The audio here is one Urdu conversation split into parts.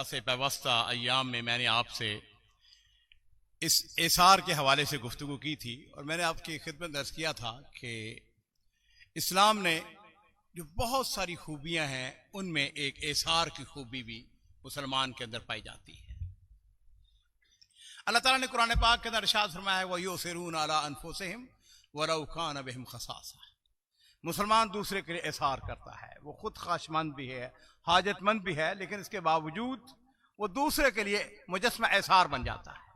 گزشتہ سے پیوستہ ایام میں نے آپ سے اس ایثار کے حوالے سے گفتگو کی تھی، اور میں نے آپ کی خدمت عرض کیا تھا کہ اسلام نے جو بہت ساری خوبیاں ہیں ان میں ایک ایثار کی خوبی بھی مسلمان کے اندر پائی جاتی ہے۔ اللہ تعالیٰ نے قرآن پاک کے اندر ارشاد فرمایا ہے وَيُؤْثِرُونَ عَلَىٰ أَنفُسِهِمْ وَلَوْ كَانَ بِهِمْ خَصَاصَةٌ۔ مسلمان دوسرے کے لیے ایثار کرتا ہے، وہ خود خواہش مند بھی ہے، حاجت مند بھی ہے، لیکن اس کے باوجود وہ دوسرے کے لیے مجسمہ ایثار بن جاتا ہے۔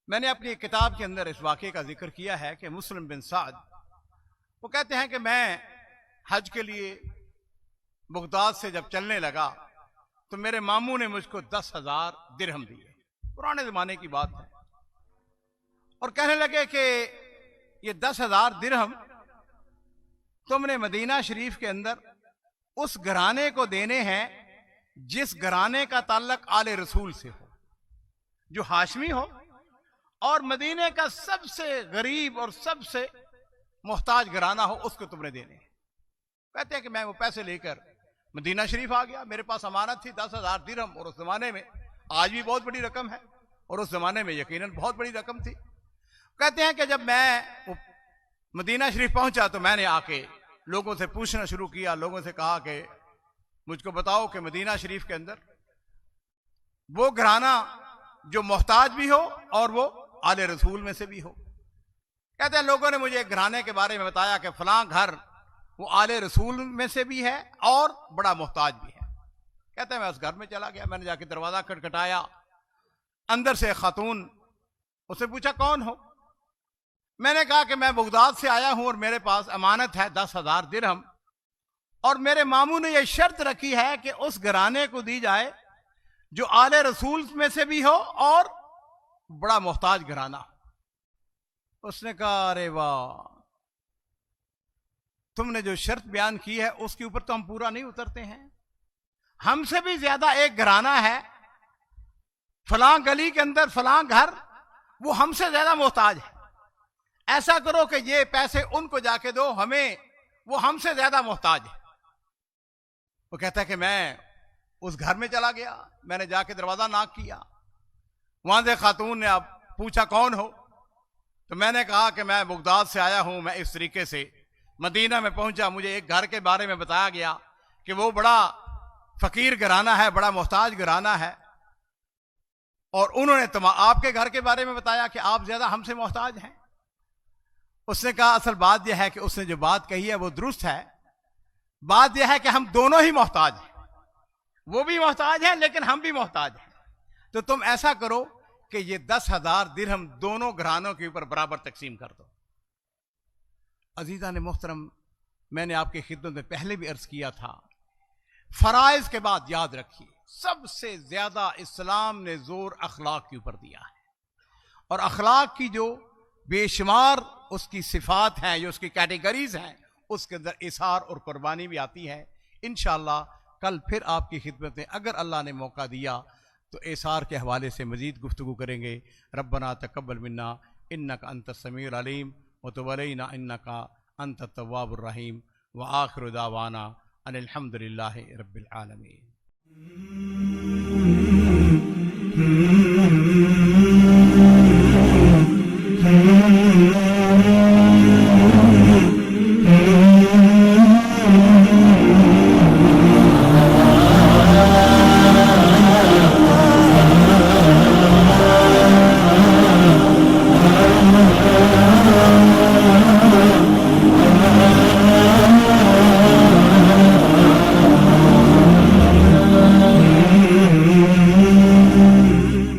میں نے اپنی ایک کتاب کے اندر اس واقعے کا ذکر کیا ہے کہ مسلم بن سعد وہ کہتے ہیں کہ میں حج کے لیے بغداد سے جب چلنے لگا تو میرے ماموں نے مجھ کو 10,000 درہم دیے، پرانے زمانے کی بات ہے، اور کہنے لگے کہ یہ 10,000 درہم تم نے مدینہ شریف کے اندر اس گھرانے کو دینے ہیں جس گھرانے کا تعلق آل رسول سے ہو، جو ہاشمی ہو، اور مدینہ کا سب سے غریب اور سب سے محتاج گھرانہ ہو، اس کو تم نے دینے ہیں۔ کہتے ہیں کہ میں وہ پیسے لے کر مدینہ شریف آ گیا، میرے پاس امانت تھی 10,000 درہم، اور اس زمانے میں آج بھی بہت بڑی رقم ہے اور اس زمانے میں یقیناً بہت بڑی رقم تھی۔ کہتے ہیں کہ جب میں مدینہ شریف پہنچا تو میں نے آ کے لوگوں سے پوچھنا شروع کیا، لوگوں سے کہا کہ مجھ کو بتاؤ کہ مدینہ شریف کے اندر وہ گھرانہ جو محتاج بھی ہو اور وہ آل رسول میں سے بھی ہو۔ کہتے ہیں لوگوں نے مجھے ایک گھرانے کے بارے میں بتایا کہ فلاں گھر وہ آل رسول میں سے بھی ہے اور بڑا محتاج بھی ہے۔ کہتے ہیں میں اس گھر میں چلا گیا، میں نے جا کے دروازہ کھٹکھٹایا، اندر سے ایک خاتون، اس سے پوچھا کون ہو؟ میں نے کہا کہ میں بغداد سے آیا ہوں اور میرے پاس امانت ہے 10,000 درہم، اور میرے ماموں نے یہ شرط رکھی ہے کہ اس گھرانے کو دی جائے جو آل رسول میں سے بھی ہو اور بڑا محتاج گھرانہ۔ اس نے کہا ارے واہ، تم نے جو شرط بیان کی ہے اس کے اوپر تو ہم پورا نہیں اترتے ہیں، ہم سے بھی زیادہ ایک گھرانہ ہے فلاں گلی کے اندر فلاں گھر، وہ ہم سے زیادہ محتاج ہے، ایسا کرو کہ یہ پیسے ان کو جا کے دو، ہمیں وہ ہم سے زیادہ محتاج ہے۔ وہ کہتا ہے کہ میں اس گھر میں چلا گیا، میں نے جا کے دروازہ ناک کیا، وہاں سے خاتون نے اب پوچھا کون ہو؟ تو میں نے کہا کہ میں بغداد سے آیا ہوں، میں اس طریقے سے مدینہ میں پہنچا، مجھے ایک گھر کے بارے میں بتایا گیا کہ وہ بڑا فقیر گھرانہ ہے، بڑا محتاج گھرانہ ہے، اور انہوں نے آپ کے گھر کے بارے میں بتایا کہ آپ زیادہ ہم سے محتاج ہیں۔ اس نے کہا اصل بات یہ ہے کہ اس نے جو بات کہی ہے وہ درست ہے، بات یہ ہے کہ ہم دونوں ہی محتاج ہیں، وہ بھی محتاج ہیں لیکن ہم بھی محتاج ہیں، تو تم ایسا کرو کہ یہ 10,000 درہم دونوں گھرانوں کے اوپر برابر تقسیم کر دو۔ عزیزان محترم، میں نے آپ کی خدمت میں پہلے بھی عرض کیا تھا، فرائض کے بعد یاد رکھیے سب سے زیادہ اسلام نے زور اخلاق کے اوپر دیا ہے، اور اخلاق کی جو بے شمار اس کی صفات ہیں، جو اس کی کیٹیگریز ہیں، اس کے اندر اثار اور قربانی بھی آتی ہے۔ انشاءاللہ کل پھر آپ کی خدمت میں اگر اللہ نے موقع دیا تو اثار کے حوالے سے مزید گفتگو کریں گے۔ ربنا تقبل منا انک انت السمیع العلیم وتب علینا انک انت التواب الرحیم وآخر دعوانا ان الحمد للہ رب العالمین۔